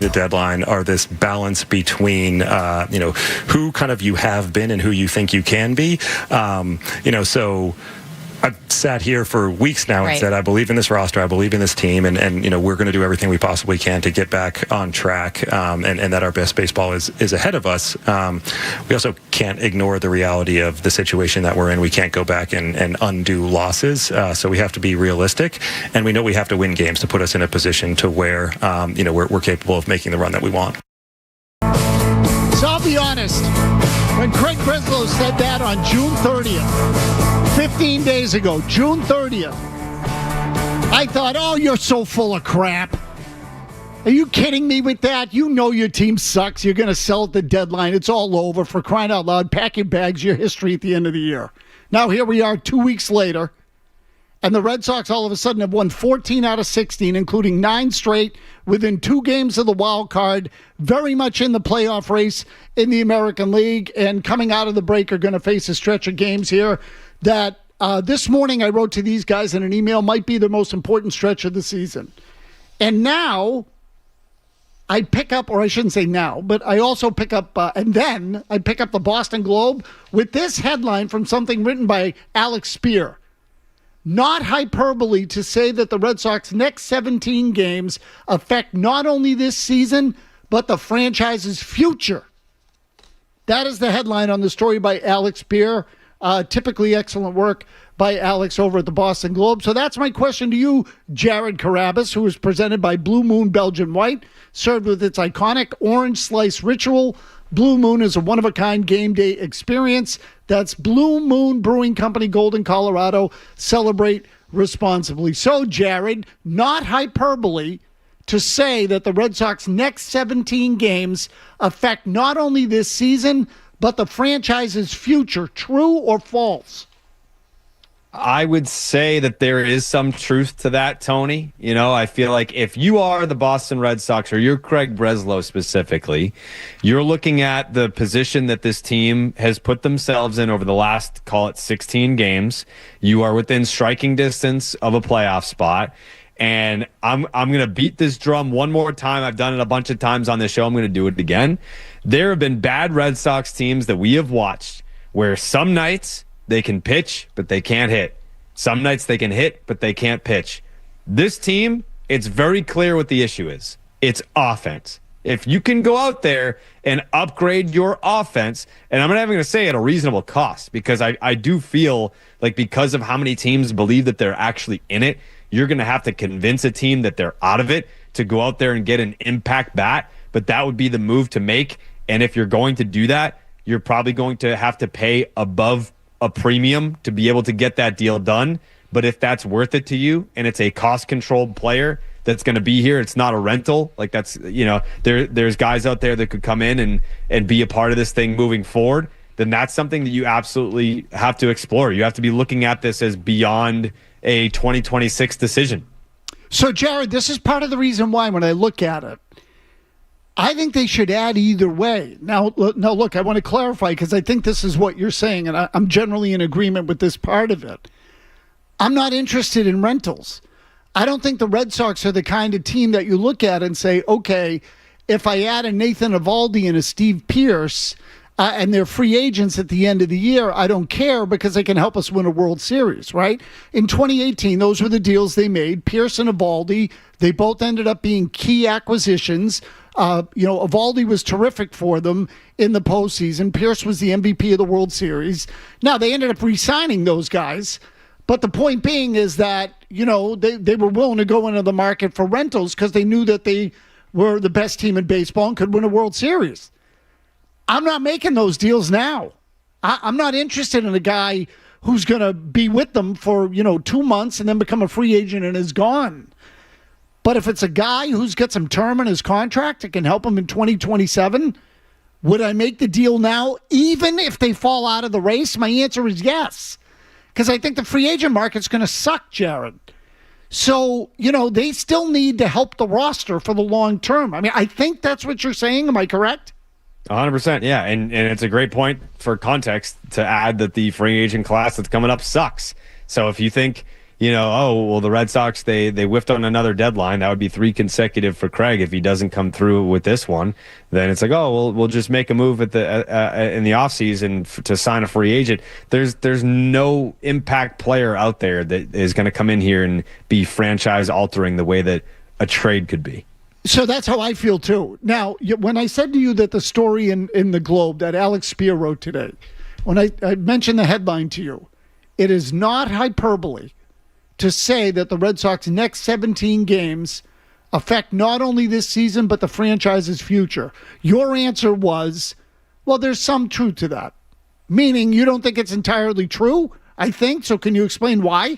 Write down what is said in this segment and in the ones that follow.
the deadline are this balance between, who kind of you have been and who you think you can be. So I've sat here for weeks now and said, I believe in this roster, I believe in this team, and we're going to do everything we possibly can to get back on track, and that our best baseball is ahead of us. We also can't ignore the reality of the situation that we're in. We can't go back and undo losses, so we have to be realistic, and we know we have to win games to put us in a position to where we're capable of making the run that we want. So I'll be honest, when Craig Breslow said that on June 30th, 15 days ago, June 30th, I thought, oh, you're so full of crap. Are you kidding me with that? You know your team sucks. You're going to sell at the deadline. It's all over. For crying out loud, pack your bags, your history at the end of the year. Now here we are 2 weeks later, and the Red Sox all of a sudden have won 14 out of 16, including 9 straight, within 2 games of the wild card, very much in the playoff race in the American League, and coming out of the break are going to face a stretch of games here that this morning I wrote to these guys in an email might be the most important stretch of the season. And now I pick up, or I shouldn't say now, but I also pick up, and then I pick up the Boston Globe with this headline from something written by Alex Spear. Not hyperbole to say that the Red Sox next 17 games affect not only this season, but the franchise's future. That is the headline on the story by Alex Spear. Typically excellent work by Alex over at the Boston Globe. So that's my question to you, Jared Carabas, who is presented by Blue Moon Belgian White, served with its iconic orange slice ritual. Blue Moon is a one-of-a-kind game day experience. That's Blue Moon Brewing Company, Golden, Colorado. Celebrate responsibly. So, Jared, not hyperbole to say that the Red Sox next 17 games affect not only this season, but the franchise's future. True or false? I would say that there is some truth to that, Tony. I feel like if you are the Boston Red Sox, or you're Craig Breslow specifically, you're looking at the position that this team has put themselves in over the last, call it 16 games. You are within striking distance of a playoff spot. And I'm going to beat this drum one more time. I've done it a bunch of times on this show. I'm going to do it again. There have been bad Red Sox teams that we have watched where some nights they can pitch, but they can't hit. Some nights they can hit, but they can't pitch. This team, it's very clear what the issue is. It's offense. If you can go out there and upgrade your offense, and I'm not even going to say at a reasonable cost, because I do feel like because of how many teams believe that they're actually in it, you're going to have to convince a team that they're out of it to go out there and get an impact bat. But that would be the move to make. And if you're going to do that, you're probably going to have to pay above a premium to be able to get that deal done. But if that's worth it to you and it's a cost-controlled player that's going to be here, it's not a rental. Like that's, there's guys out there that could come in and be a part of this thing moving forward, then that's something that you absolutely have to explore. You have to be looking at this as beyond a 2026 decision. So, Jared, this is part of the reason why when I look at it, I think they should add either way. Now, look, I want to clarify because I think this is what you're saying, and I'm generally in agreement with this part of it. I'm not interested in rentals. I don't think the Red Sox are the kind of team that you look at and say, okay, if I add a Nathan Eovaldi and a Steve Pearce, and they're free agents at the end of the year, I don't care because they can help us win a World Series, right? In 2018, those were the deals they made. Pearce and Eovaldi, they both ended up being key acquisitions. Eovaldi was terrific for them in the postseason. Pearce was the MVP of the World Series. Now, they ended up re-signing those guys. But the point being is that, they were willing to go into the market for rentals because they knew that they were the best team in baseball and could win a World Series. I'm not making those deals now. I'm not interested in a guy who's going to be with them for, 2 months and then become a free agent and is gone. But if it's a guy who's got some term in his contract that can help him in 2027, would I make the deal now, even if they fall out of the race? My answer is yes. Because I think the free agent market's going to suck, Jared. So, they still need to help the roster for the long term. I mean, I think that's what you're saying. Am I correct? 100%, yeah. And it's a great point for context to add that the free agent class that's coming up sucks. So if you think, the Red Sox, they whiffed on another deadline. That would be 3 consecutive for Craig if he doesn't come through with this one. Then it's like, we'll just make a move at in the offseason to sign a free agent. There's no impact player out there that is going to come in here and be franchise altering the way that a trade could be. So that's how I feel too. Now, when I said to you that the story in the Globe that Alex Spear wrote today, when I mentioned the headline to you, it is not hyperbole to say that the Red Sox next 17 games affect not only this season, but the franchise's future. Your answer was, well, there's some truth to that. Meaning you don't think it's entirely true, I think. So can you explain why?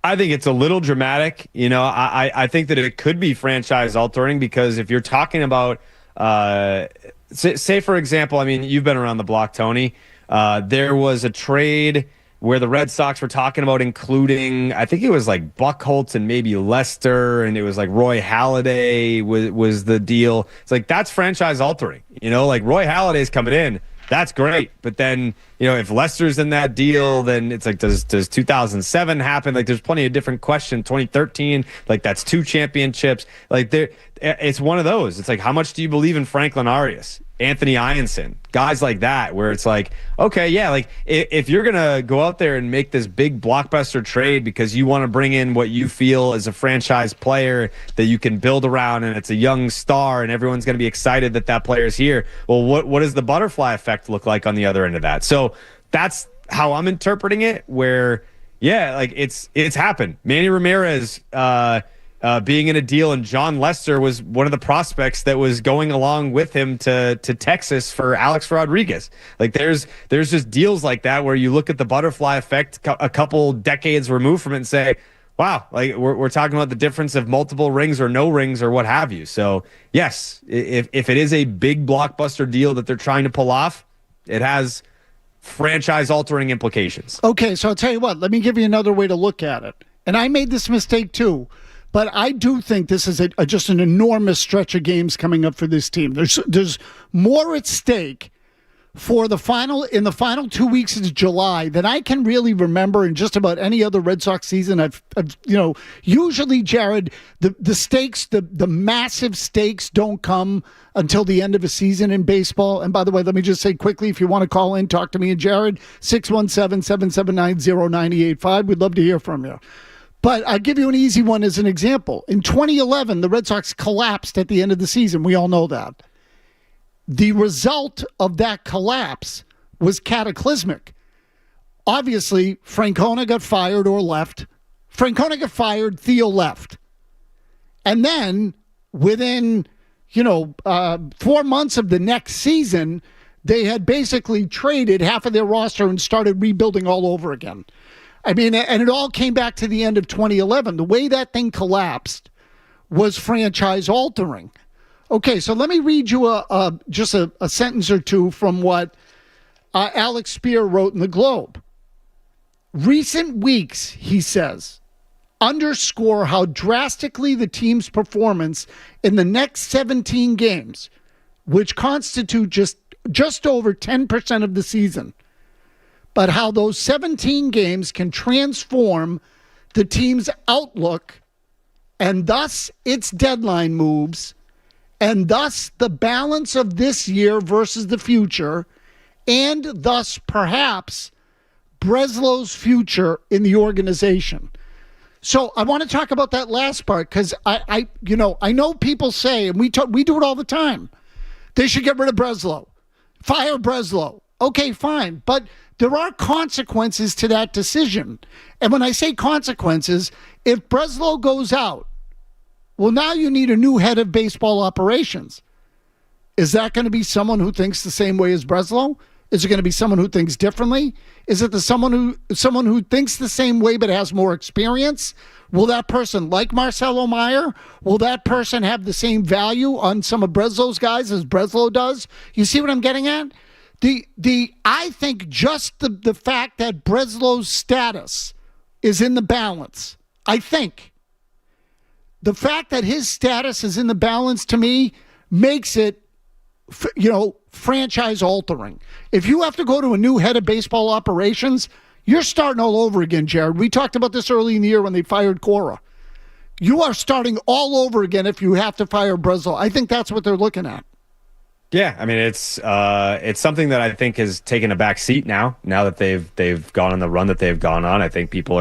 I think it's a little dramatic. I think that it could be franchise altering because if you're talking about, say for example, I mean, you've been around the block, Tony. There was a trade where the Red Sox were talking about including, I think it was like Buchholz and maybe Lester, and it was like Roy Halladay was the deal. It's like, that's franchise altering. Like Roy Halladay's coming in. That's great. But then, if Lester's in that deal, then it's like, does 2007 happen? Like, there's plenty of different questions. 2013, like, that's 2 championships. Like, it's one of those. It's like, how much do you believe in Franklin Arias, Anthony Ianson, guys like that, where it's like, okay, yeah, like, if you're going to go out there and make this big blockbuster trade because you want to bring in what you feel is a franchise player that you can build around, and it's a young star, and everyone's going to be excited that player's here. Well, what does the butterfly effect look like on the other end of that? So that's how I'm interpreting it, where, yeah, like, it's happened. Manny Ramirez being in a deal, and John Lester was one of the prospects that was going along with him to Texas for Alex Rodriguez. Like, there's just deals like that where you look at the butterfly effect a couple decades removed from it and say, wow, like, we're talking about the difference of multiple rings or no rings or what have you. So yes, if it is a big blockbuster deal that they're trying to pull off, it has franchise altering implications. Okay, so I'll tell you what, let me give you another way to look at it. And I made this mistake too. But I do think this is just an enormous stretch of games coming up for this team. There's more at stake in the final 2 weeks of July than I can really remember in just about any other Red Sox season. I've usually, Jared, the stakes, the massive stakes don't come until the end of a season in baseball. And by the way, let me just say quickly, if you want to call in, talk to me and Jared, 617-779-0985. We'd love to hear from you. But I'll give you an easy one as an example. In 2011, the Red Sox collapsed at the end of the season. We all know that. The result of that collapse was cataclysmic. Obviously, Francona got fired or left. Francona got fired, Theo left. And then within, 4 months of the next season, they had basically traded half of their roster and started rebuilding all over again. I mean, and it all came back to the end of 2011. The way that thing collapsed was franchise altering. Okay, so let me read you just a sentence or two from what Alex Spear wrote in the Globe. Recent weeks, he says, underscore how drastically the team's performance in the next 17 games, which constitute just over 10% of the season, but how those 17 games can transform the team's outlook and thus its deadline moves, and thus the balance of this year versus the future, and thus perhaps Breslow's future in the organization. So I want to talk about that last part because I know people say, and we do it all the time, they should get rid of Breslow, fire Breslow. Okay, fine, but there are consequences to that decision. And when I say consequences, if Breslow goes out, well, now you need a new head of baseball operations. Is that going to be someone who thinks the same way as Breslow? Is it going to be someone who thinks differently? Is it someone who thinks the same way but has more experience? Will that person like Marcelo Meyer? Will that person have the same value on some of Breslow's guys as Breslow does? You see what I'm getting at? I think just the fact that Breslow's status is in the balance, I think the fact that his status is in the balance to me makes it, franchise altering. If you have to go to a new head of baseball operations, You're starting all over again, Jared. We talked about this early in the year when they fired Cora. You are starting all over again if you have to fire Breslow. I think that's what they're looking at. Yeah, I mean it's something that I think has taken a back seat now that they've gone on the run that they've gone on. I think people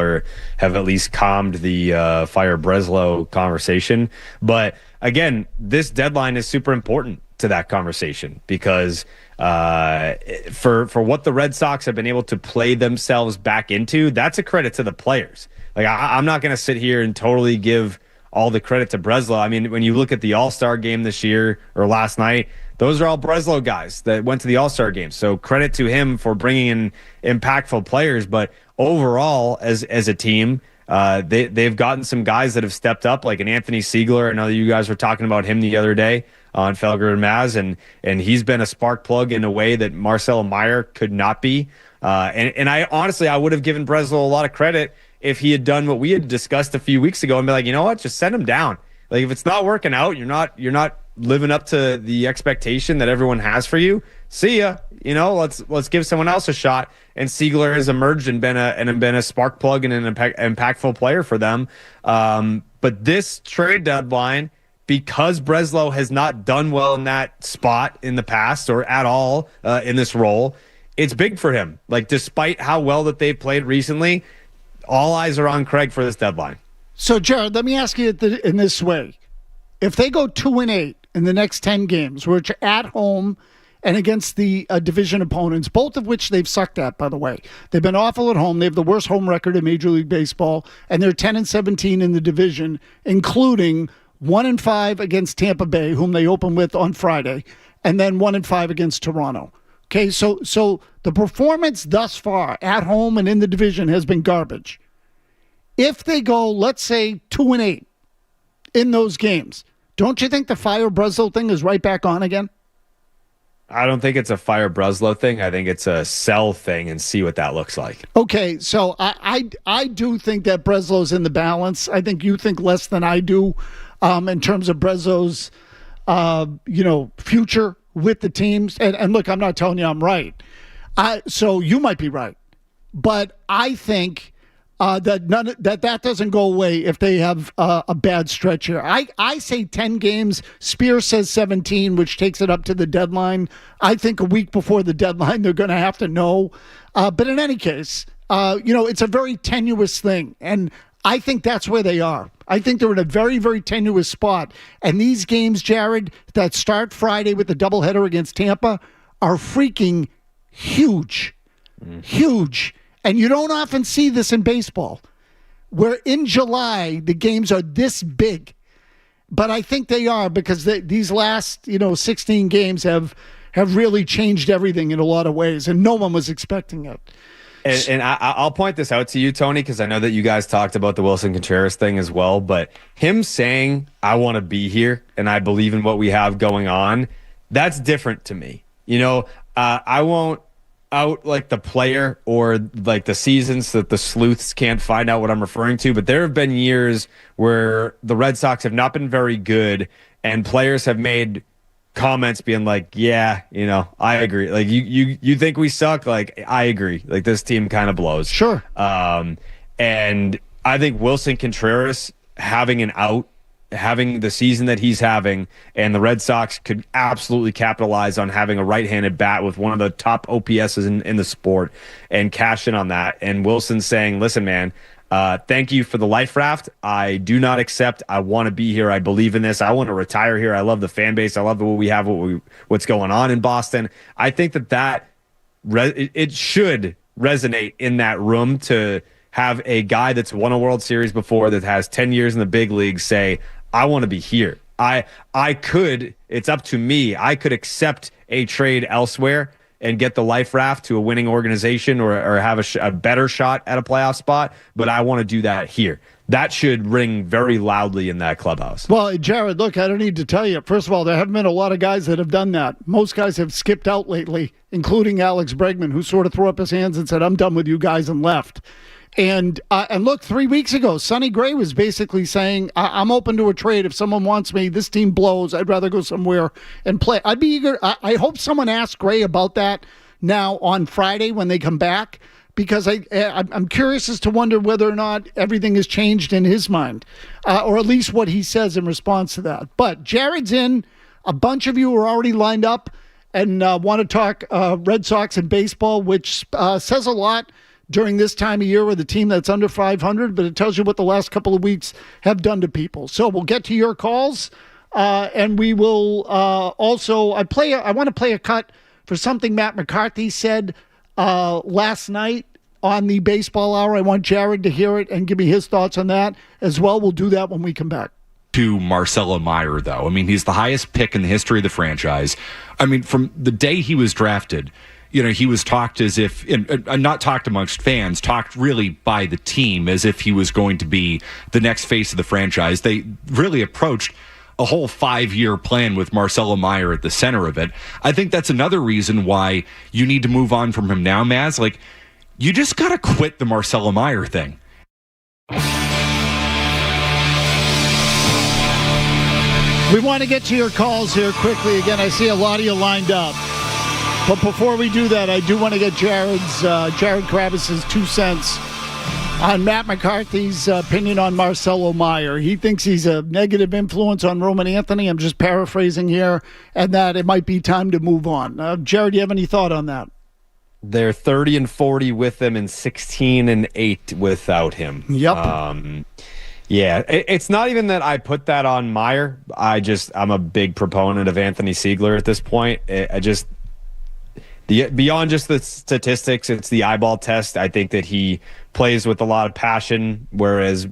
have at least calmed the fire Breslow conversation. But again, this deadline is super important to that conversation because for what the Red Sox have been able to play themselves back into, that's a credit to the players. Like I'm not going to sit here and totally give all the credit to Breslow. I mean, when you look at the All-Star game this year or last night, those are all Breslow guys that went to the All-Star game. So credit to him for bringing in impactful players. But overall, as a team, they've gotten some guys that have stepped up, like an Anthony Siegler. I know that you guys were talking about him the other day on Felger and Mazz, and he's been a spark plug in a way that Marcelo Meyer could not be. And I honestly, I would have given Breslow a lot of credit if he had done what we had discussed a few weeks ago and be like, you know what, just send him down. Like if it's not working out, you're not living up to the expectation that everyone has for you. See ya. You know, let's give someone else a shot. And Siegler has emerged and been a spark plug and an impactful player for them. But this trade deadline, because Breslow has not done well in that spot in the past or at all in this role, it's big for him. Like despite how well that they've played recently, all eyes are on Craig for this deadline. So, Jared, let me ask you in this way. If they go 2-8 in the next 10 games, which are at home and against the division opponents, both of which they've sucked at, by the way. They've been awful at home. They have the worst home record in Major League Baseball, and they're 10-17 in the division, including 1-5 against Tampa Bay, whom they open with on Friday, and then 1-5 against Toronto. Okay, so the performance thus far at home and in the division has been garbage. If they go, let's say, 2-8 in those games, don't you think the fire Breslow thing is right back on again? I don't think it's a fire Breslow thing. I think it's a sell thing and see what that looks like. Okay, so I do think that Breslow's in the balance. I think you think less than I do in terms of Breslow's future with the teams. And look, I'm not telling you I'm right. So you might be right. But I think that doesn't go away if they have a bad stretch here. I say 10 games. Spears says 17, which takes it up to the deadline. I think a week before the deadline, they're going to have to know. But in any case, it's a very tenuous thing. And I think that's where they are. I think they're in a very, very tenuous spot. And these games, Jared, that start Friday with the doubleheader against Tampa are freaking huge. Huge. And you don't often see this in baseball, where in July the games are this big. But I think they are because these last 16 games have really changed everything in a lot of ways, and no one was expecting it. And I'll point this out to you, Tony, because I know that you guys talked about the Wilson Contreras thing as well. But him saying, I want to be here and I believe in what we have going on, that's different to me. I won't out like the player or like the seasons that the sleuths can't find out what I'm referring to. But there have been years where the Red Sox have not been very good and players have made comments being like, yeah, I agree. Like you think we suck? Like, I agree. Like this team kind of blows. Sure. And I think Wilson Contreras having the season that he's having, and the Red Sox could absolutely capitalize on having a right-handed bat with one of the top OPSs in the sport and cash in on that. And Wilson saying, listen, man, thank you for the life raft. I do not accept. I want to be here. I believe in this. I want to retire here. I love the fan base. I love what we have, what's going on in Boston. I think that it should resonate in that room to have a guy that's won a World Series before, that has 10 years in the big league, say, I want to be here. It's up to me. I could accept a trade elsewhere and get the life raft to a winning organization or have a better shot at a playoff spot, but I want to do that here. That should ring very loudly in that clubhouse. Well, Jared, look, I don't need to tell you. First of all, there haven't been a lot of guys that have done that. Most guys have skipped out lately, including Alex Bregman, who sort of threw up his hands and said, I'm done with you guys, and left. And look, 3 weeks ago, Sonny Gray was basically saying, I'm open to a trade. If someone wants me, this team blows. I'd rather go somewhere and play. I'd be eager. I hope someone asks Gray about that now on Friday when they come back, because I'm curious as to wonder whether or not everything has changed in his mind, or at least what he says in response to that. But Jared's in. A bunch of you are already lined up and want to talk Red Sox and baseball, which says a lot during this time of year with a team that's under 500, but it tells you what the last couple of weeks have done to people. So we'll get to your calls, and we will also I want to play a cut for something Matt McCarthy said last night on the Baseball Hour. I want Jared to hear it and give me his thoughts on that as well. We'll do that when we come back. To Marcelo Meyer, though. I mean, he's the highest pick in the history of the franchise. I mean, from the day he was drafted, he was talked as if, not talked amongst fans, talked really by the team as if he was going to be the next face of the franchise. They really approached a whole 5-year plan with Marcelo Meyer at the center of it. I think that's another reason why you need to move on from him now, Mazz. Like, you just got to quit the Marcelo Meyer thing. We want to get to your calls here quickly. Again, I see a lot of you lined up. But before we do that, I do want to get Jared Kravis's 2 cents on Matt McCarthy's opinion on Marcelo Meyer. He thinks he's a negative influence on Roman Anthony. I'm just paraphrasing here, and that it might be time to move on. Jared, do you have any thought on that? They're 30-40 with him and 16-8 without him. Yep. Yeah, it's not even that I put that on Meyer. I'm a big proponent of Anthony Siegler at this point. Beyond just the statistics, it's the eyeball test. I think that he plays with a lot of passion, whereas,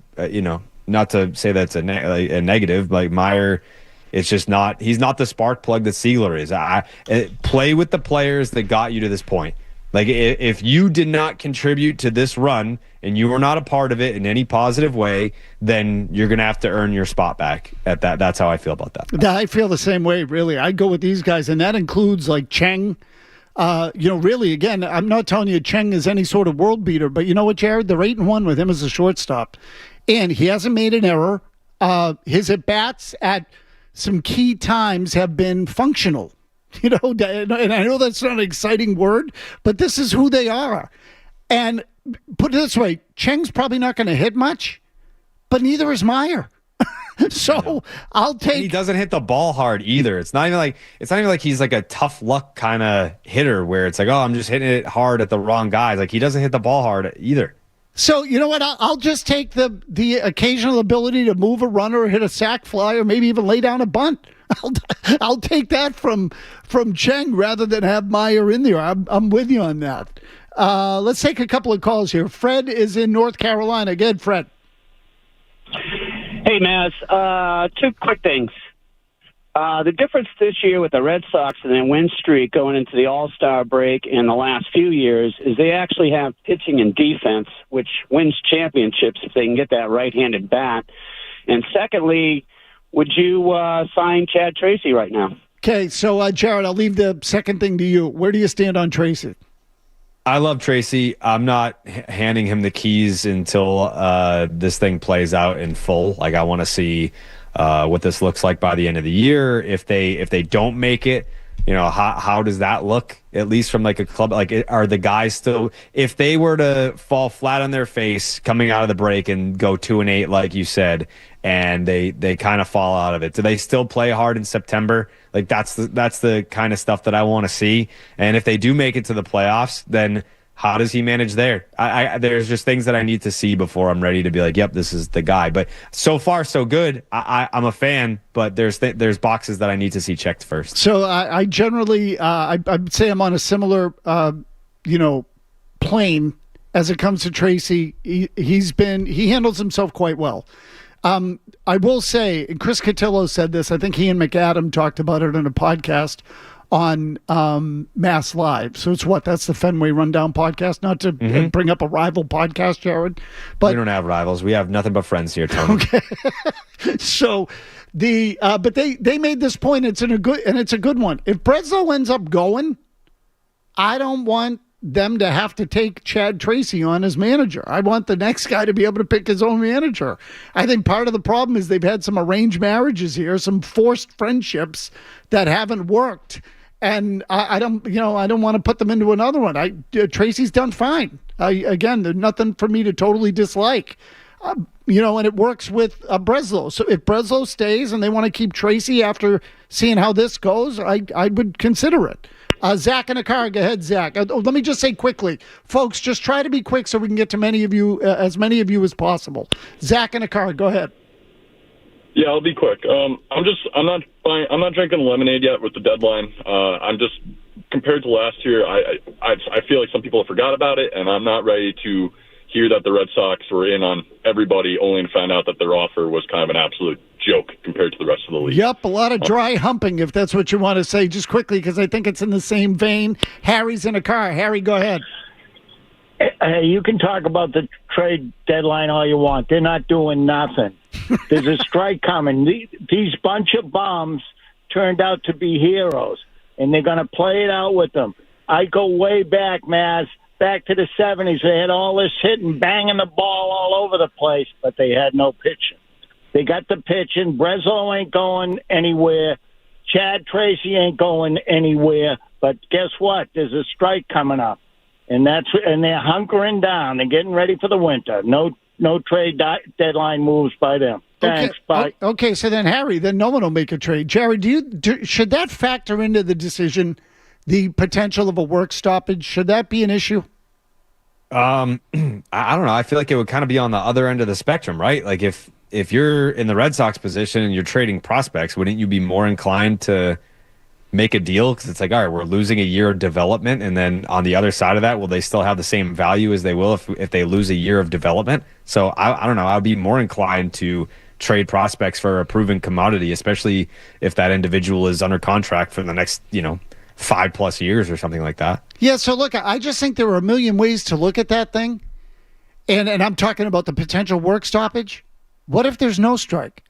not to say that's a negative, like Meyer, it's just not, he's not the spark plug that Siegler is. Play with the players that got you to this point. Like, if you did not contribute to this run and you were not a part of it in any positive way, then you're going to have to earn your spot back at that. That's how I feel about that. I feel the same way, really. I go with these guys, and that includes, like, Cheng. Really, again, I'm not telling you Cheng is any sort of world beater, but you know what, Jared? They're 8-1 with him as a shortstop, and he hasn't made an error. His at-bats at some key times have been functional. And I know that's not an exciting word, but this is who they are. And put it this way, Cheng's probably not going to hit much, but neither is Meyer. So I'll take. And he doesn't hit the ball hard either. It's not even like he's like a tough luck kind of hitter where it's like, oh, I'm just hitting it hard at the wrong guys. Like, he doesn't hit the ball hard either. So you know what? I'll just take the occasional ability to move a runner or hit a sac fly or maybe even lay down a bunt. I'll take that from Cheng rather than have Meyer in there. I'm with you on that. Let's take a couple of calls here. Fred is in North Carolina. Good, Fred. Hey, Mazz. 2 quick things. The difference this year with the Red Sox and their win streak going into the All-Star break in the last few years is they actually have pitching and defense, which wins championships if they can get that right-handed bat. And secondly, would you sign Chad Tracy right now? Okay, so Jared, I'll leave the second thing to you. Where do you stand on Tracy? I love Tracy. I'm not handing him the keys until this thing plays out in full. Like, I want to see what this looks like by the end of the year. If they don't make it, how does that look? At least from like a club, like, are the guys still? If they were to fall flat on their face coming out of the break and go 2-8, like you said, and they kind of fall out of it, do they still play hard in September? Like, that's the kind of stuff that I want to see. And if they do make it to the playoffs, then how does he manage there? There's just things that I need to see before I'm ready to be like, yep, this is the guy. But so far, so good. I'm a fan, but there's boxes that I need to see checked first. So I generally, I'd say I'm on a similar, plane as it comes to Tracy. He handles himself quite well. I will say, and Chris Cotillo said this, I think he and McAdam talked about it in a podcast on Mass Live. So it's that's the Fenway Rundown podcast, not to bring up a rival podcast, Jared. But we don't have rivals. We have nothing but friends here, Tony. Okay. So but they made this point, it's a good one. If Breslow ends up going, I don't want them to have to take Chad Tracy on as manager. I want the next guy to be able to pick his own manager. I think part of the problem is they've had some arranged marriages here, some forced friendships that haven't worked. And I don't want to put them into another one. Tracy's done fine. Again, there's nothing for me to totally dislike. And it works with Breslow. So if Breslow stays and they want to keep Tracy after seeing how this goes, I would consider it. Zach in a car. Go ahead, Zach. Let me just say quickly, folks, just try to be quick so we can get to as many of you as possible. Zach in a car. Go ahead. Yeah, I'll be quick. I'm not drinking lemonade yet with the deadline. I'm just, compared to last year, I feel like some people have forgot about it, and I'm not ready to hear that the Red Sox were in on everybody only to find out that their offer was kind of an absolute joke compared to the rest of the league. Yep, a lot of dry humping, if that's what you want to say. Just quickly, because I think it's in the same vein. Harry's in a car. Harry, go ahead. You can talk about the trade deadline all you want. They're not doing nothing. There's a strike coming. These bunch of bums turned out to be heroes, and they're going to play it out with them. I go way back, Mazz, back to the 70s. They had all this hitting, banging the ball all over the place, but they had no pitching. They got the pitching. Breslow ain't going anywhere. Chad Tracy ain't going anywhere. But guess what? There's a strike coming up, and they're hunkering down. They're getting ready for the winter. No trade deadline moves by them. Thanks. Bye. Okay, so then, Harry, then no one will make a trade. Jared, should that factor into the decision, the potential of a work stoppage? Should that be an issue? I don't know. I feel like it would kind of be on the other end of the spectrum, right? Like if you're in the Red Sox position and you're trading prospects, wouldn't you be more inclined to make a deal? Because it's like, all right, we're losing a year of development, and then on the other side of that, will they still have the same value as they will if they lose a year of development? So I don't know. I'd be more inclined to trade prospects for a proven commodity, especially if that individual is under contract for the next 5+ years or something like that. Yeah, so look, I just think there are a million ways to look at that thing. And I'm talking about the potential work stoppage. What if there's no strike?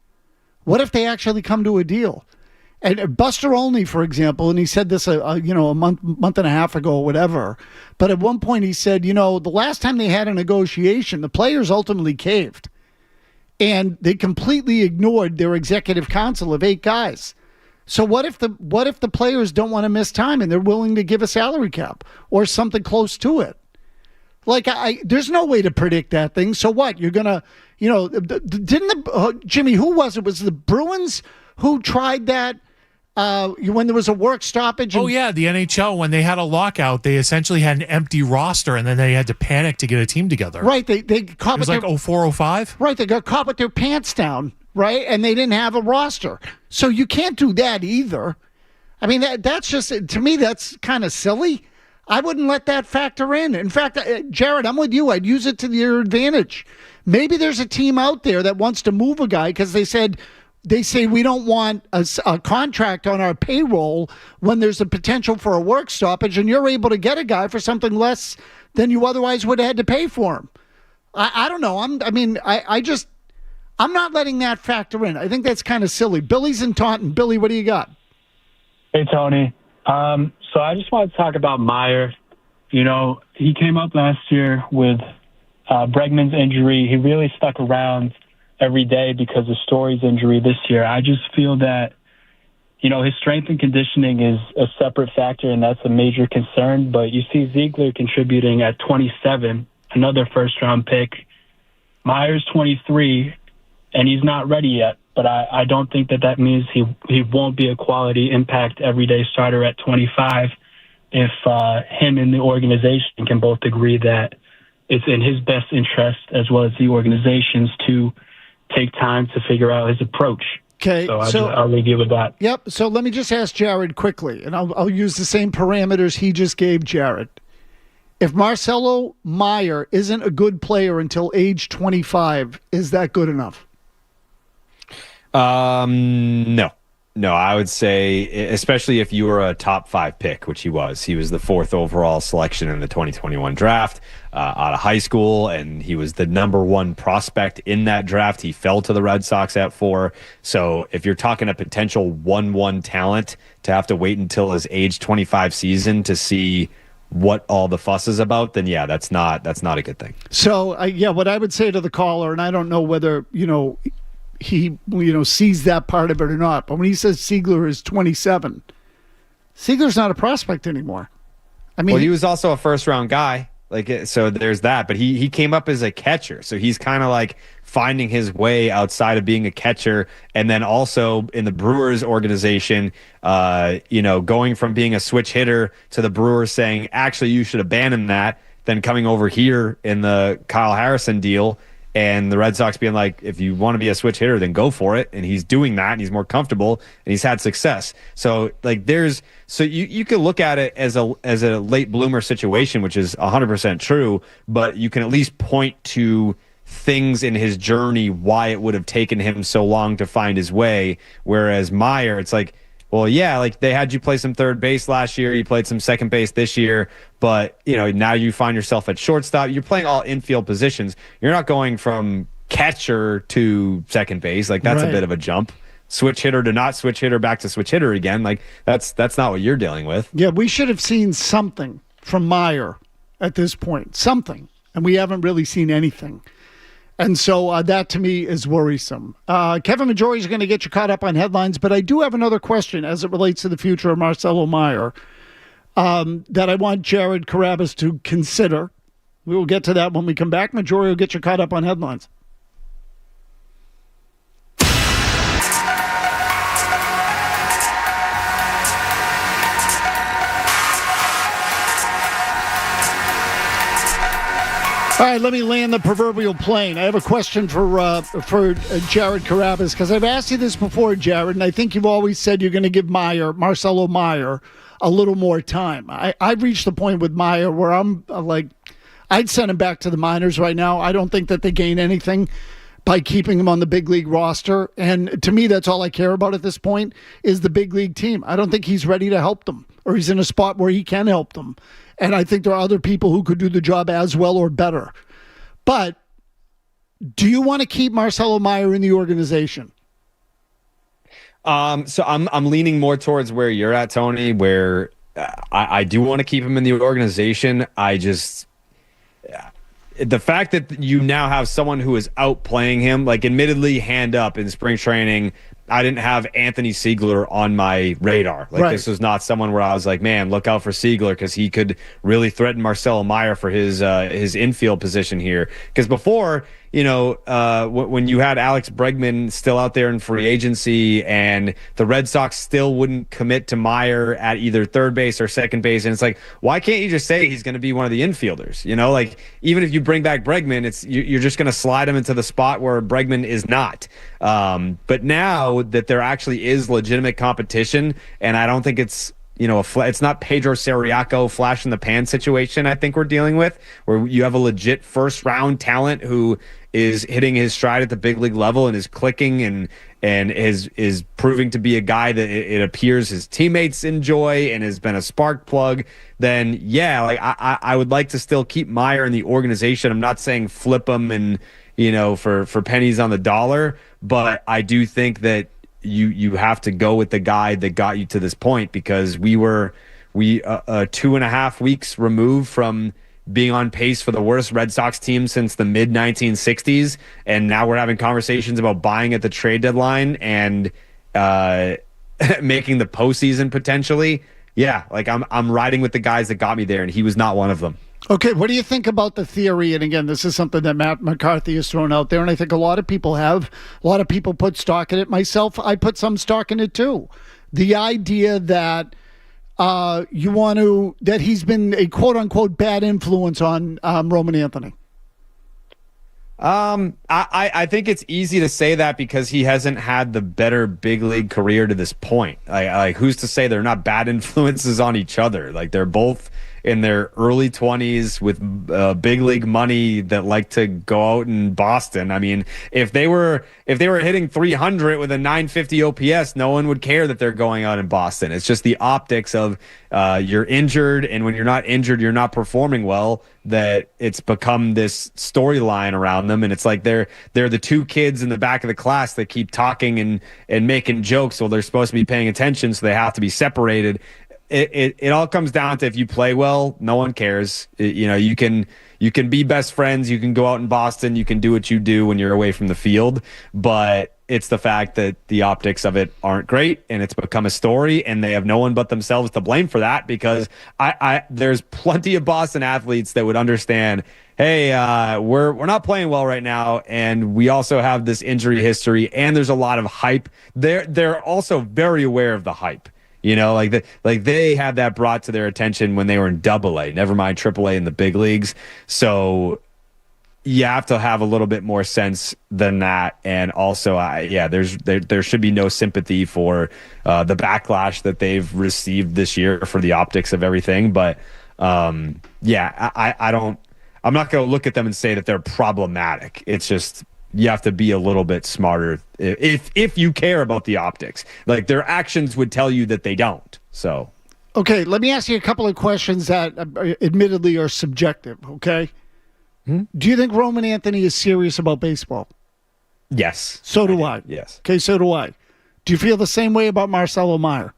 What if they actually come to a deal? And Buster Olney, for example, and he said this a month and a half ago or whatever, but at one point he said, the last time they had a negotiation, the players ultimately caved. And they completely ignored their executive council of 8 guys. So what if the players don't want to miss time and they're willing to give a salary cap or something close to it? Like, there's no way to predict that thing. So what? You're going to, Jimmy, who was it? Was the Bruins who tried that when there was a work stoppage? Oh, yeah, the NHL, when they had a lockout, they essentially had an empty roster, and then they had to panic to get a team together. Right. They caught it was like 04-05? Right. They got caught with their pants down, right? And they didn't have a roster. So you can't do that either. I mean, that's just, to me, that's kind of silly. I wouldn't let that factor in. In fact, Jared, I'm with you. I'd use it to your advantage. Maybe there's a team out there that wants to move a guy because they say we don't want a contract on our payroll when there's a potential for a work stoppage, and you're able to get a guy for something less than you otherwise would have had to pay for him. I don't know. I'm not letting that factor in. I think that's kind of silly. Billy's in Taunton. Billy, what do you got? Hey, Tony. So I just want to talk about Meyer. He came up last year with Bregman's injury. He really stuck around every day because of Story's injury this year. I just feel that, his strength and conditioning is a separate factor, and that's a major concern. But you see Ziegler contributing at 27, another first-round pick. Meyer's 23, and he's not ready yet. But I don't think that means he won't be a quality impact everyday starter at 25 if him and the organization can both agree that it's in his best interest as well as the organization's to take time to figure out his approach. Okay, so I'll leave you with that. Yep. So let me just ask Jared quickly, and I'll use the same parameters he just gave Jared. If Marcelo Meyer isn't a good player until age 25, is that good enough? No, I would say, especially if you were a top 5 pick, which he was the 4th overall selection in the 2021 draft out of high school, and he was the number 1 prospect in that draft. He fell to the Red Sox at 4. So if you're talking a potential 1-1 talent to have to wait until his age 25 season to see what all the fuss is about, then yeah, that's not a good thing. So what I would say to the caller, and I don't know whether, he sees that part of it or not. But when he says Ziegler is 27, Ziegler's not a prospect anymore. I mean, well, he was also a first-round guy. So there's that. But he came up as a catcher, so he's kind of like finding his way outside of being a catcher, and then also in the Brewers organization, going from being a switch hitter to the Brewers saying, actually, you should abandon that, then coming over here in the Kyle Harrison deal, and the Red Sox being like, if you want to be a switch hitter, then go for it. And he's doing that, and he's more comfortable, and he's had success. So like you could look at it as a late bloomer situation, which is 100% true, but you can at least point to things in his journey why it would have taken him so long to find his way. Whereas Meyer, it's like, well, yeah, like they had you play some third base last year, you played some second base this year, but now you find yourself at shortstop. You're playing all infield positions. You're not going from catcher to second base. Like that's a bit of a jump. Switch hitter to not switch hitter, back to switch hitter again. Like that's not what you're dealing with. Yeah, we should have seen something from Meyer at this point, something, and we haven't really seen anything. And so that, to me, is worrisome. Kevin Majori is going to get you caught up on headlines, but I do have another question as it relates to the future of Marcelo Meyer that I want Jared Carrabis to consider. We will get to that when we come back. Majori will get you caught up on headlines. All right, let me land the proverbial plane. I have a question for Jared Carrabis, because I've asked you this before, Jared, and I think you've always said you're going to give Marcelo Meyer, a little more time. I've reached the point with Meyer where I'm like, I'd send him back to the minors right now. I don't think that they gain anything by keeping him on the big league roster. And to me, that's all I care about at this point is the big league team. I don't think he's ready to help them, or he's in a spot where he can help them. And I think there are other people who could do the job as well or better. But do you want to keep Marcelo Meyer in the organization? So I'm leaning more towards where you're at, Tony, where I do want to keep him in the organization. The fact that you now have someone who is outplaying him, like admittedly hand up in spring training, I didn't have Anthony Siegler on my radar. This was not someone where I was like, man, look out for Siegler because he could really threaten Marcelo Meyer for his infield position here. Because before, when you had Alex Bregman still out there in free agency and the Red Sox still wouldn't commit to Meyer at either third base or second base, and it's like, why can't you just say he's going to be one of the infielders? Even if you bring back Bregman, you're just going to slide him into the spot where Bregman is not. But now that there actually is legitimate competition, and I don't think it's it's not Pedro Cerriaco flash in the pan situation I think we're dealing with, where you have a legit first round talent who is hitting his stride at the big league level and is clicking and is proving to be a guy that it appears his teammates enjoy and has been a spark plug. Then I would like to still keep Meyer in the organization. I'm not saying flip him and for pennies on the dollar, but I do think that you have to go with the guy that got you to this point, because we 2.5 weeks removed from being on pace for the worst Red Sox team since the mid 1960s, and now we're having conversations about buying at the trade deadline and making the postseason potentially. I'm riding with the guys that got me there, and he was not one of them. Okay, what do you think about the theory? And again, this is something that Matt McCarthy has thrown out there, and I think a lot of people have. A lot of people put stock in it. Myself, I put some stock in it too. The idea that that he's been a quote-unquote bad influence on Roman Anthony. I think it's easy to say that because he hasn't had the better big league career to this point. Like who's to say they're not bad influences on each other? Like they're both in their early 20s with big league money that like to go out in Boston. I mean, if they were hitting 300 with a 950 OPS, no one would care that they're going out in Boston. It's just the optics of you're injured, and when you're not injured, you're not performing well, that it's become this storyline around them. And it's like they're the two kids in the back of the class that keep talking and making jokes while they're supposed to be paying attention, so they have to be separated. It all comes down to if you play well, no one cares. You can be best friends. You can go out in Boston. You can do what you do when you're away from the field. But it's the fact that the optics of it aren't great, and it's become a story, and they have no one but themselves to blame for that, because there's plenty of Boston athletes that would understand, hey, we're not playing well right now, and we also have this injury history, and there's a lot of hype. They're also very aware of the hype. You know, like they had that brought to their attention when they were in Double-A, never mind Triple-A in the big leagues. So you have to have a little bit more sense than that. And also, there should be no sympathy for the backlash that they've received this year for the optics of everything. But I'm not going to look at them and say that they're problematic. It's just, you have to be a little bit smarter if you care about the optics. Like, their actions would tell you that they don't. So, okay, let me ask you a couple of questions that admittedly are subjective, okay? Do you think Roman Anthony is serious about baseball? Yes. So do I. Yes. Okay, so do I. Do you feel the same way about Marcelo Meyer?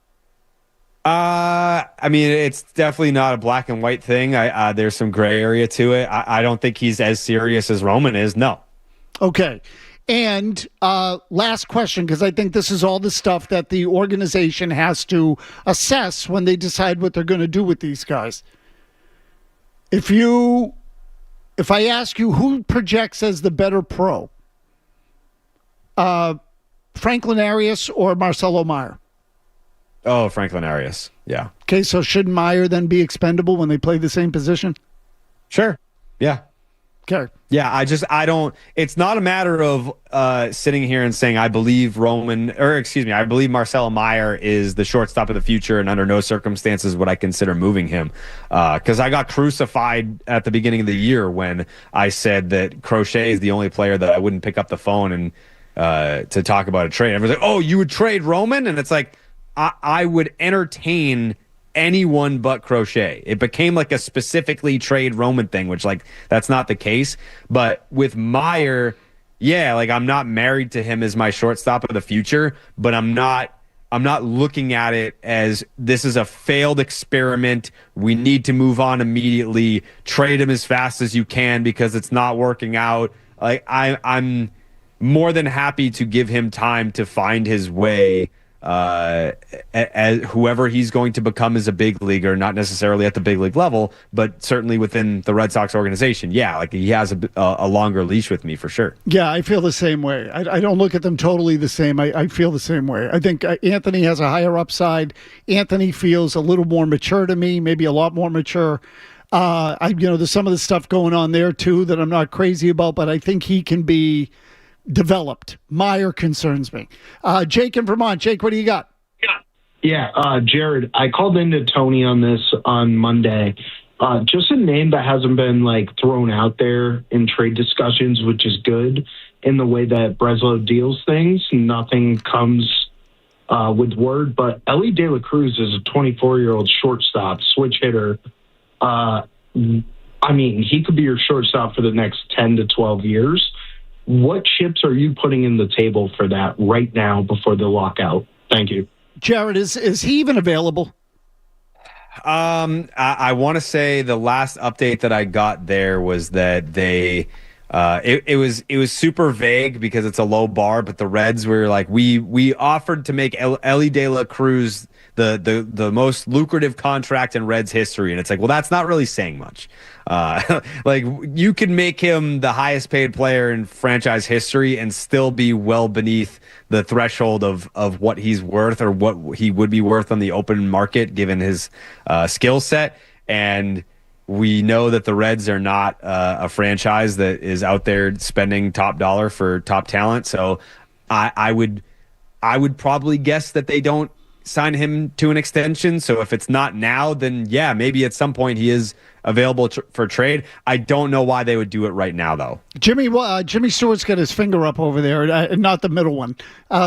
I mean, it's definitely not a black and white thing. There's some gray area to it. I don't think he's as serious as Roman is. No. Okay. And last question, because I think this is all the stuff that the organization has to assess when they decide what they're going to do with these guys. If I ask you who projects as the better pro, Franklin Arias or Marcelo Meyer? Oh, Franklin Arias. Yeah. Okay, so shouldn't Meyer then be expendable when they play the same position? Sure. Yeah. Okay. Yeah, I don't, it's not a matter of sitting here and saying I believe I believe Marcelo Meyer is the shortstop of the future, and under no circumstances would I consider moving him. Because I got crucified at the beginning of the year when I said that Crochet is the only player that I wouldn't pick up the phone and to talk about a trade. Everyone's like, oh, you would trade Roman? And it's like, I would entertain anyone but Crochet. It became like a specifically trade Roman thing, which, like, that's not the case. But with Meyer, yeah, like, I'm not married to him as my shortstop of the future, but I'm not looking at it as this is a failed experiment. We need to move on immediately. Trade him as fast as you can because it's not working out. Like, I'm more than happy to give him time to find his way as whoever he's going to become as a big leaguer, not necessarily at the big league level, but certainly within the Red Sox organization. Yeah, like, he has a longer leash with me for sure. Yeah, I feel the same way. I don't look at them totally the same. I feel the same way. I think Anthony has a higher upside. Anthony feels a little more mature to me, maybe a lot more mature. There's some of the stuff going on there too that I'm not crazy about, but I think he can be developed. Meyer concerns me. Jake in Vermont. Jake, what do you got? Yeah, Jared, I called into Tony on this on Monday. Just a name that hasn't been, like, thrown out there in trade discussions, which is good in the way that Breslow deals things. Nothing comes with word, but Ellie De La Cruz is a 24-year-old shortstop, switch hitter. I mean, he could be your shortstop for the next 10 to 12 years. What chips are you putting in the table for that right now before the lockout? Thank you. Jared, is he even available? I want to say the last update that I got there was that they it was super vague because it's a low bar, but the Reds were like, we offered to make Ellie De La Cruz the most lucrative contract in Reds history, and it's like, well, that's not really saying much. Like, you can make him the highest paid player in franchise history and still be well beneath the threshold of what he's worth or what he would be worth on the open market given his skill set. And we know that the Reds are not a franchise that is out there spending top dollar for top talent. So I would probably guess that they don't sign him to an extension. So if it's not now, then yeah, maybe at some point he is available for trade. I don't know why they would do it right now, though. Jimmy Stewart's got his finger up over there, not the middle one.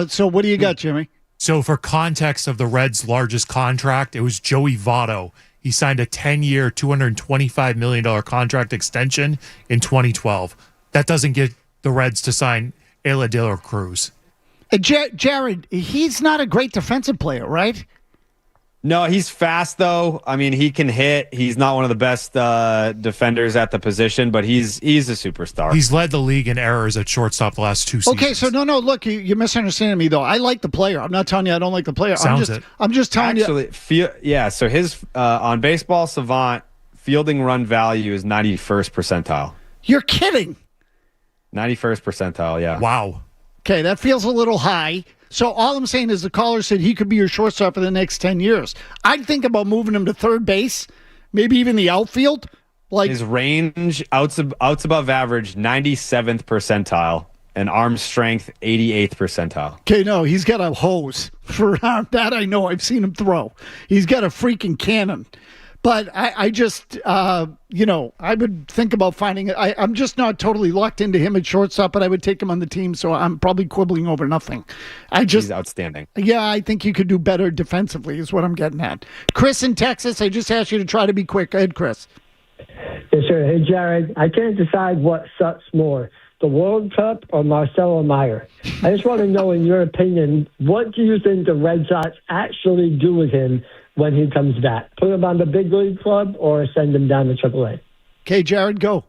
So what do you got, Jimmy? So for context of the Reds' largest contract, it was Joey Votto. He signed a 10-year, $225 million contract extension in 2012. That doesn't get the Reds to sign Ellie De La Cruz. Jared, he's not a great defensive player, right? No, he's fast though. I mean, he can hit. He's not one of the best defenders at the position, but he's a superstar. He's led the league in errors at shortstop the last 2 seasons. Okay, so no, look, you're misunderstanding me though. I like the player. I'm not telling you I don't like the player. I'm just telling you. So his on Baseball Savant fielding run value is 91st percentile. You're kidding. 91st percentile, yeah. Wow. Okay, that feels a little high. So all I'm saying is the caller said he could be your shortstop for the next 10 years. I'd think about moving him to third base, maybe even the outfield. Like his range, outs above average, 97th percentile, and arm strength, 88th percentile. Okay, no, he's got a hose for that. I know. I've seen him throw. He's got a freaking cannon. But I just, I would think about finding it. I'm just not totally locked into him at shortstop, but I would take him on the team, so I'm probably quibbling over nothing. He's outstanding. Yeah, I think you could do better defensively is what I'm getting at. Chris in Texas, I just asked you to try to be quick. Go ahead, Chris. Yes, sir. Hey, Jared, I can't decide what sucks more, the World Cup or Marcelo Meyer. I just want to know, in your opinion, what do you think the Red Sox actually do with him when he comes back? Put him on the big league club or send him down to AAA? Okay, Jared, go.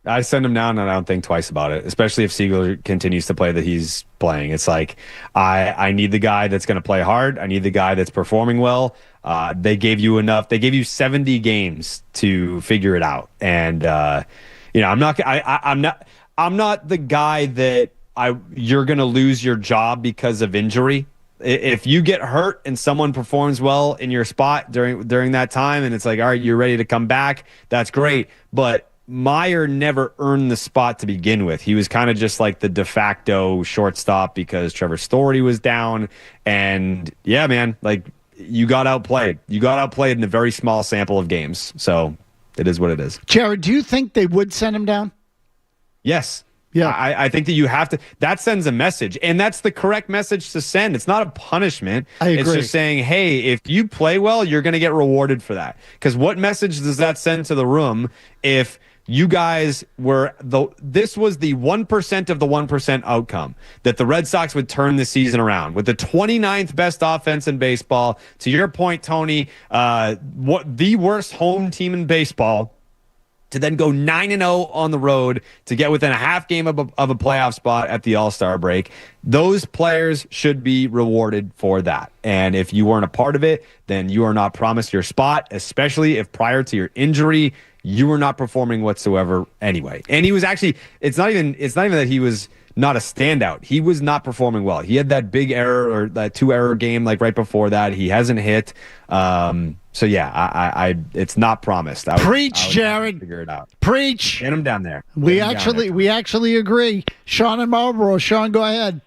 I send him down, and I don't think twice about it, especially if Seager continues to play that he's playing. It's like, I need the guy that's going to play hard. I need the guy that's performing well. They gave you enough. They gave you 70 games to figure it out. And, I'm not the guy that you're going to lose your job because of injury. If you get hurt and someone performs well in your spot during that time, and it's like, all right, you're ready to come back, that's great. But Meyer never earned the spot to begin with. He was kind of just like the de facto shortstop because Trevor Story was down. And yeah, man, like you got outplayed. You got outplayed in a very small sample of games. So it is what it is. Jared, do you think they would send him down? Yes. Yeah, I think that you have to. That sends a message, and that's the correct message to send. It's not a punishment. I agree. It's just saying, hey, if you play well, you're going to get rewarded for that. Because what message does that send to the room if you guys this was the 1% of the 1% outcome that the Red Sox would turn the season around with the 29th best offense in baseball? To your point, Tony, the worst home team in baseball, to then go 9-0 on the road to get within a half game of a playoff spot at the All-Star break. Those players should be rewarded for that. And if you weren't a part of it, then you are not promised your spot, especially if prior to your injury, you were not performing whatsoever anyway. And he was actually, it's not even that he was not a standout. He was not performing well. He had that big error or that 2-error game like right before that. He hasn't hit. So yeah, it's not promised. Preach, Jared. Figure it out. Preach. Get him down there. We actually agree. Sean and Marlboro. Sean, go ahead.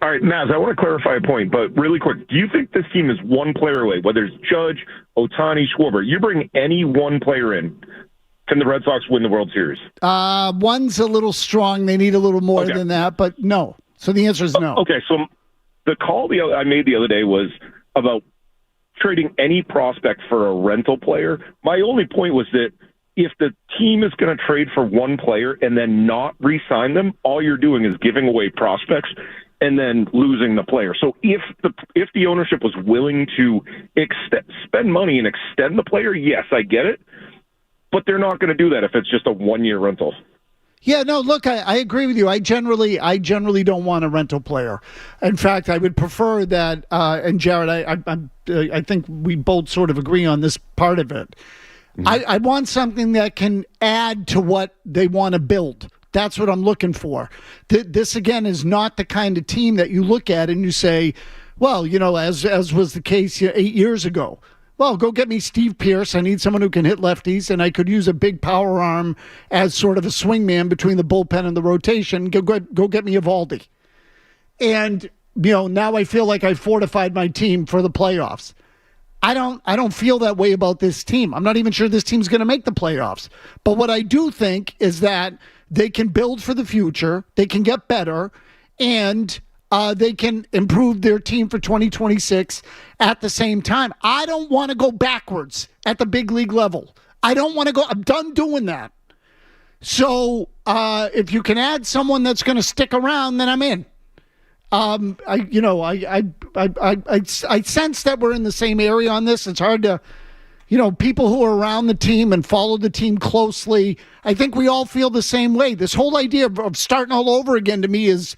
All right, Mazz, I want to clarify a point, but really quick. Do you think this team is one player away, whether it's Judge, Ohtani, Schwarber? You bring any one player in, can the Red Sox win the World Series? One's a little strong. They need a little more than that, but no. So the answer is no. Okay, so the call I made the other day was about trading any prospect for a rental player. My only point was that if the team is going to trade for one player and then not re-sign them, all you're doing is giving away prospects and then losing the player. So if the ownership was willing to spend money and extend the player, yes, I get it. But they're not going to do that if it's just a one-year rental. Yeah, no, look, I agree with you. I generally don't want a rental player. In fact, I would prefer that, and Jared, I think we both sort of agree on this part of it. Mm-hmm. I want something that can add to what they want to build. That's what I'm looking for. This, again, is not the kind of team that you look at and you say, well, as was the case 8 years ago. Well, go get me Steve Pearce. I need someone who can hit lefties, and I could use a big power arm as sort of a swingman between the bullpen and the rotation. Go get me Eovaldi. And, now I feel like I fortified my team for the playoffs. I don't feel that way about this team. I'm not even sure this team's going to make the playoffs. But what I do think is that they can build for the future, they can get better, and they can improve their team for 2026 at the same time. I don't want to go backwards at the big league level. I don't want to go. I'm done doing that. So if you can add someone that's going to stick around, then I'm in. I sense that we're in the same area on this. It's hard to, people who are around the team and follow the team closely. I think we all feel the same way. This whole idea of starting all over again to me is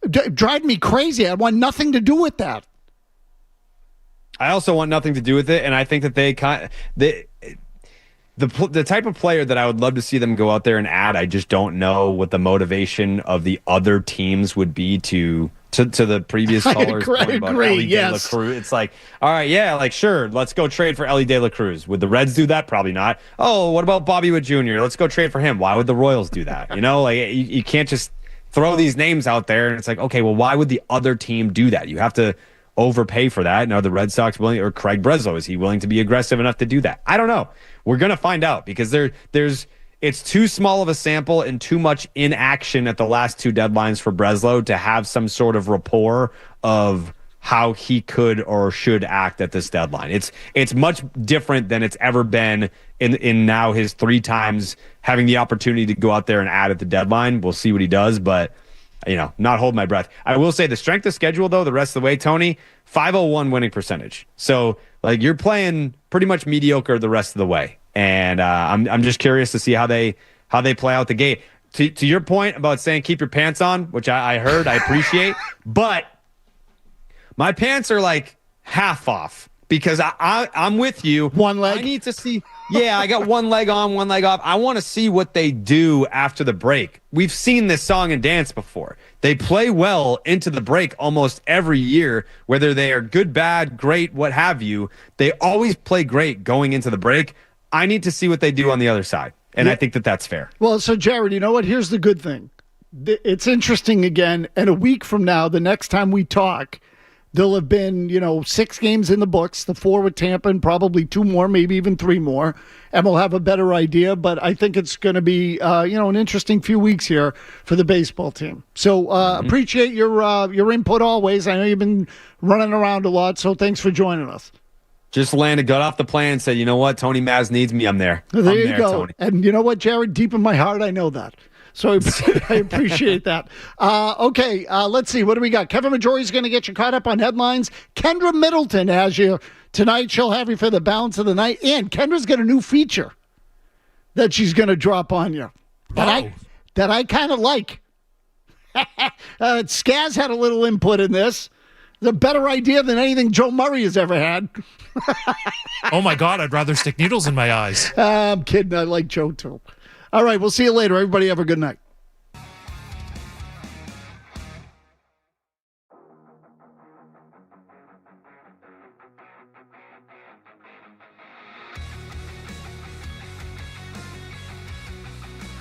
driving me crazy. I want nothing to do with that. I also want nothing to do with it, and I think that the type of player that I would love to see them go out there and add, I just don't know what the motivation of the other teams would be to the previous callers point about Ellie De La Cruz. It's like, all right, yeah, like sure, let's go trade for Ellie De La Cruz. Would the Reds do that? Probably not. Oh, what about Bobby Wood Jr.? Let's go trade for him. Why would the Royals do that? Like you can't just throw these names out there and it's like, okay, well, why would the other team do that? You have to overpay for that. And are the Red Sox willing, or Craig Breslow, is he willing to be aggressive enough to do that? I don't know. We're going to find out because it's too small of a sample and too much inaction at the last two deadlines for Breslow to have some sort of rapport of how he could or should act at this deadline. It's much different than it's ever been in now his 3 times having the opportunity to go out there and add at the deadline. We'll see what he does, but not hold my breath. I will say the strength of schedule, though, the rest of the way, Tony, 501 winning percentage. So, you're playing pretty much mediocre the rest of the way. And I'm just curious to see how they play out the gate. To your point about saying keep your pants on, which I heard, I appreciate, but my pants are half off because I'm with you. One leg? I need to see. Yeah, I got one leg on, one leg off. I want to see what they do after the break. We've seen this song and dance before. They play well into the break almost every year, whether they are good, bad, great, what have you. They always play great going into the break. I need to see what they do on the other side, and I think that that's fair. Well, so, Jared, you know what? Here's the good thing. It's interesting again, and a week from now, the next time we talk, there'll have been, 6 games in the books, the 4 with Tampa and probably 2 more, maybe even 3 more, and we'll have a better idea. But I think it's going to be, an interesting few weeks here for the baseball team. So appreciate your input always. I know you've been running around a lot, so thanks for joining us. Just landed, got off the plane and said, you know what, Tony Mazz needs me. I'm there. There you go. Tony. And you know what, Jared? Deep in my heart, I know that. So I appreciate that. Okay, let's see. What do we got? Kevin Majori's going to get you caught up on headlines. Kendra Middleton has you tonight. She'll have you for the balance of the night. And Kendra's got a new feature that she's going to drop on you that I kind of like. Skaz had a little input in this. It's a better idea than anything Joe Murray has ever had. Oh, my God. I'd rather stick needles in my eyes. I'm kidding. I like Joe, too. All right. We'll see you later. Everybody have a good night.